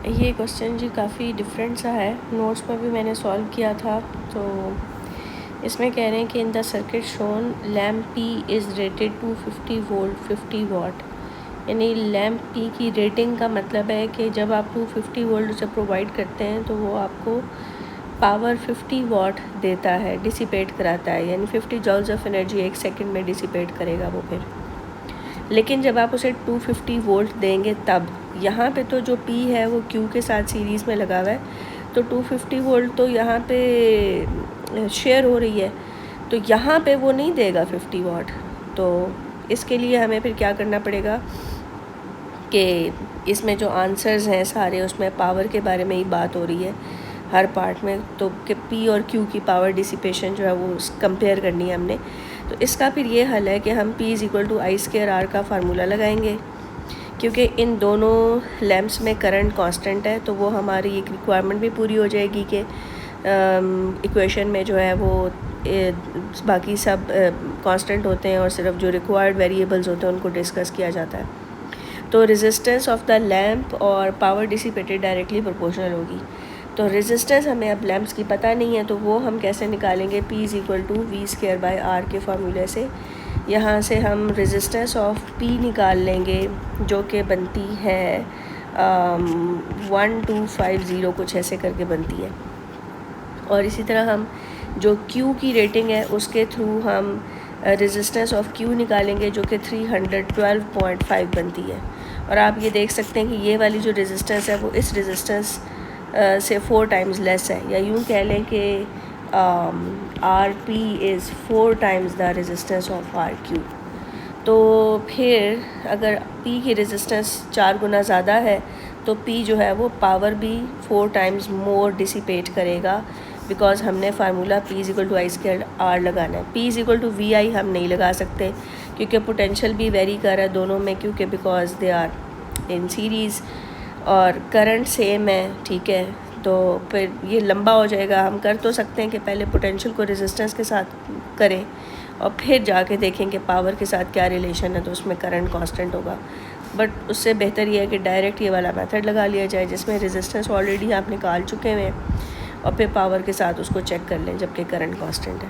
ये क्वेश्चन जी काफ़ी डिफरेंट सा है, नोट्स में भी मैंने सॉल्व किया था। तो इसमें कह रहे हैं कि in the circuit shown lamp P is rated to 50 volt 50 watt. यानी लैम्प पी की रेटिंग का मतलब है कि जब आप 250 वोल्ट से प्रोवाइड करते हैं तो वो आपको पावर 50 वाट देता है, डिसिपेट कराता है, यानी 50 जॉल्स ऑफ एनर्जी 1 सेकंड में डिसिपेट करेगा वो फिर। लेकिन जब आप उसे 250 वोल्ट देंगे तब यहाँ पे तो जो P है वो Q के साथ सीरीज़ में लगा हुआ है, तो 250 वोल्ट तो यहाँ पे शेयर हो रही है, तो यहाँ पे वो नहीं देगा 50 वाट। तो इसके लिए हमें फिर क्या करना पड़ेगा कि इसमें जो आंसर्स हैं सारे, उसमें पावर के बारे में ही बात हो रही है हर पार्ट में, तो कि P और Q की पावर डिसिपेशन जो है वो कंपेयर करनी है हमने। तो इसका फिर ये हल है कि हम P = I² R का फार्मूला लगाएंगे, क्योंकि इन दोनों लैम्प्स में करंट कांस्टेंट है, तो वो हमारी एक रिक्वायरमेंट भी पूरी हो जाएगी कि इक्वेशन में जो है वो बाकी सब कांस्टेंट होते हैं और सिर्फ जो रिक्वायर्ड वेरिएबल्स होते हैं उनको डिस्कस किया जाता है। तो रेजिस्टेंस ऑफ द लैम्प और पावर डिसिपेटेड डायरेक्टली प्रोपोर्शनल होगी। तो रेजिस्टेंस हमें अब लैम्प्स की पता नहीं है, तो वो हम कैसे निकालेंगे, P = V² R के फार्मूले से। यहाँ से हम रेजिस्टेंस ऑफ P निकाल लेंगे जो कि बनती है 1250 कुछ ऐसे करके बनती है। और इसी तरह हम जो Q की रेटिंग है उसके थ्रू हम रेजिस्टेंस ऑफ Q निकालेंगे जो कि 312.5 बनती है। और आप ये देख सकते हैं कि ये वाली जो रेजिस्टेंस है वो इस रेजिस्टेंस से 4 टाइम्स लेस है, या यूँ कह लें कि RP is 4 times the resistance of RQ। तो फिर अगर P की रेजिस्टेंस 4 गुना ज़्यादा है तो P जो है वो पावर भी 4 टाइम्स मोर डिसिपेट करेगा, बिकॉज हमने फार्मूला P = I² R लगाना है। P = VI हम नहीं लगा सकते क्योंकि पोटेंशियल भी वेरी कर रहा है दोनों में, क्योंकि because they are in series और करंट सेम है, ठीक है। तो फिर ये लंबा हो जाएगा। हम कर तो सकते हैं कि पहले पोटेंशियल को रेजिस्टेंस के साथ करें और फिर जाके देखें कि पावर के साथ क्या रिलेशन है, तो उसमें करंट कांस्टेंट होगा। बट उससे बेहतर ये है कि डायरेक्ट ये वाला मेथड लगा लिया जाए जिसमें रेजिस्टेंस ऑलरेडी आप निकाल चुके हैं और फिर पावर के साथ उसको चेक कर लें जबकि करंट कांस्टेंट है।